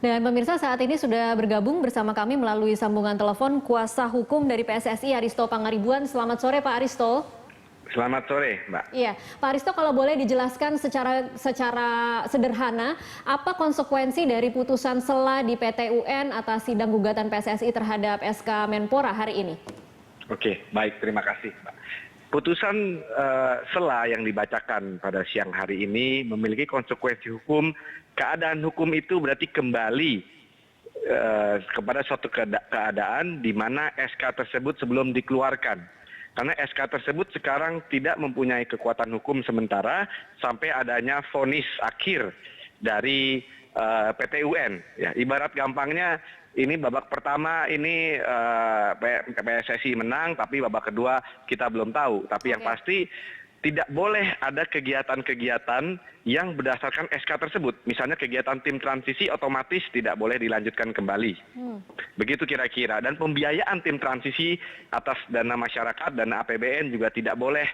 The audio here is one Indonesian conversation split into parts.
Dan pemirsa saat ini sudah bergabung bersama kami melalui sambungan telepon kuasa hukum dari PSSI Aristo Pangaribuan. Selamat sore Pak Aristo. Selamat sore Mbak. Iya, Pak Aristo kalau boleh dijelaskan secara sederhana apa konsekuensi dari putusan sela di PT UN atas sidang gugatan PSSI terhadap SK Menpora hari ini? Oke, baik, terima kasih Mbak. Putusan sela yang dibacakan pada siang hari ini memiliki konsekuensi hukum. Keadaan hukum itu berarti kembali kepada suatu keadaan di mana SK tersebut sebelum dikeluarkan. Karena SK tersebut sekarang tidak mempunyai kekuatan hukum sementara sampai adanya vonis akhir dari PT UN. Ya, ibarat gampangnya ini babak pertama ini PSSI menang, tapi babak kedua kita belum tahu. Tapi yang pasti tidak boleh ada kegiatan-kegiatan yang berdasarkan SK tersebut. Misalnya kegiatan tim transisi otomatis tidak boleh dilanjutkan kembali. Begitu kira-kira. Dan pembiayaan tim transisi atas dana masyarakat, dana APBN juga tidak boleh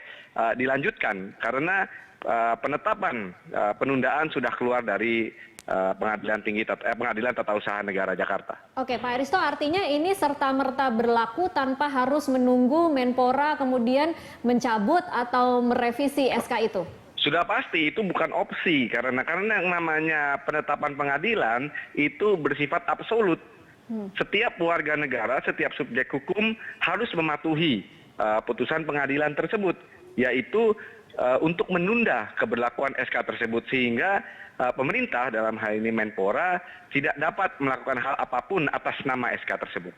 dilanjutkan. Karena penetapan penundaan sudah keluar dari Pengadilan Tata Usaha Negara Jakarta. Oke, Pak Aristo, artinya ini serta-merta berlaku tanpa harus menunggu Menpora kemudian mencabut atau merevisi SK itu? Sudah pasti itu bukan opsi karena yang namanya penetapan pengadilan itu bersifat absolut. Setiap warga negara, setiap subjek hukum harus mematuhi putusan pengadilan tersebut, yaitu untuk menunda keberlakuan SK tersebut sehingga pemerintah dalam hal ini Menpora tidak dapat melakukan hal apapun atas nama SK tersebut.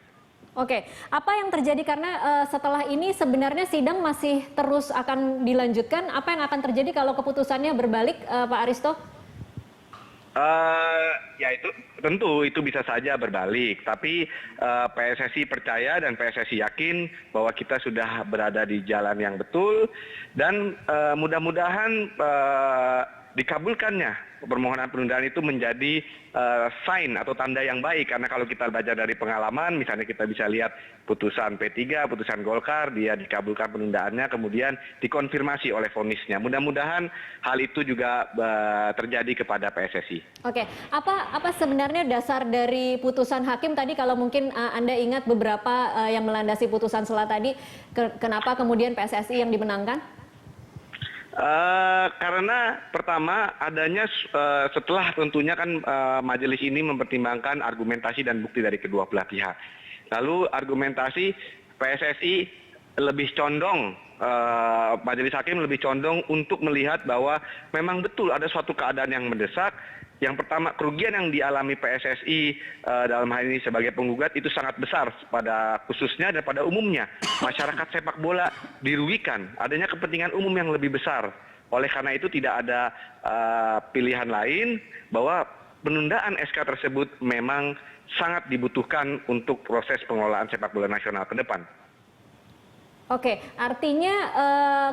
Oke, apa yang terjadi karena setelah ini sebenarnya sidang masih terus akan dilanjutkan? Apa yang akan terjadi kalau keputusannya berbalik, Pak Aristo? Ya itu tentu itu bisa saja berbalik, tapi PSSI percaya dan PSSI yakin bahwa kita sudah berada di jalan yang betul dan mudah-mudahan dikabulkannya permohonan penundaan itu menjadi sign atau tanda yang baik. Karena kalau kita baca dari pengalaman, misalnya kita bisa lihat putusan P3, putusan Golkar, dia dikabulkan penundaannya, kemudian dikonfirmasi oleh vonisnya. Mudah-mudahan hal itu juga terjadi kepada PSSI. Oke, apa sebenarnya dasar dari putusan hakim tadi? Kalau mungkin Anda ingat beberapa yang melandasi putusan sela tadi, kenapa kemudian PSSI yang dimenangkan? Karena pertama adanya setelah tentunya kan majelis ini mempertimbangkan argumentasi dan bukti dari kedua belah pihak. Lalu argumentasi PSSI lebih condong, majelis hakim lebih condong untuk melihat bahwa memang betul ada suatu keadaan yang mendesak. Yang pertama, kerugian yang dialami PSSI dalam hal ini sebagai penggugat itu sangat besar pada khususnya dan pada umumnya. Masyarakat sepak bola dirugikan, adanya kepentingan umum yang lebih besar. Oleh karena itu tidak ada pilihan lain bahwa penundaan SK tersebut memang sangat dibutuhkan untuk proses pengelolaan sepak bola nasional ke depan. Oke, artinya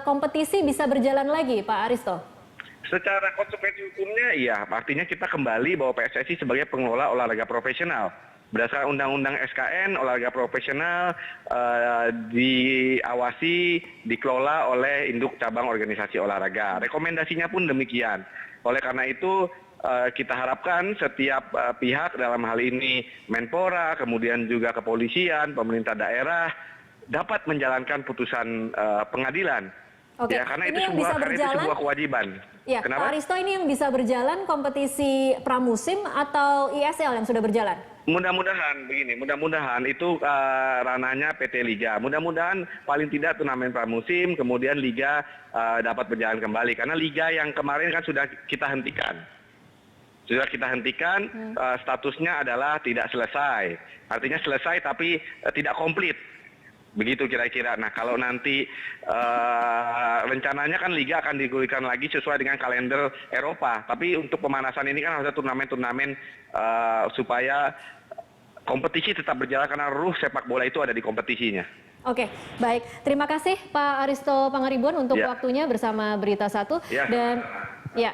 kompetisi bisa berjalan lagi, Pak Aristo? Secara konsekuensi hukumnya, iya. Artinya kita kembali bahwa PSSI sebagai pengelola olahraga profesional. Berdasarkan Undang-Undang SKN, olahraga profesional diawasi, dikelola oleh induk cabang organisasi olahraga. Rekomendasinya pun demikian. Oleh karena itu, kita harapkan setiap pihak dalam hal ini Menpora, kemudian juga kepolisian, pemerintah daerah, dapat menjalankan putusan pengadilan. Oke, ya, karena ini itu sebuah kewajiban. Ya, Kenapa? Pak Aristo, ini yang bisa berjalan kompetisi pramusim atau ISL yang sudah berjalan? Mudah-mudahan begini, mudah-mudahan itu ranahnya PT Liga. Mudah-mudahan paling tidak turnamen pramusim, kemudian Liga dapat berjalan kembali. Karena Liga yang kemarin kan sudah kita hentikan. Statusnya adalah tidak selesai. Artinya selesai tapi tidak komplit. Begitu kira-kira. Nah, kalau nanti rencananya kan Liga akan digulirkan lagi sesuai dengan kalender Eropa. Tapi untuk pemanasan ini kan harus ada turnamen-turnamen supaya kompetisi tetap berjalan karena ruh sepak bola itu ada di kompetisinya. Oke, baik. Terima kasih Pak Aristo Pangaribuan untuk waktunya bersama Berita 1. Ya. Dan ya.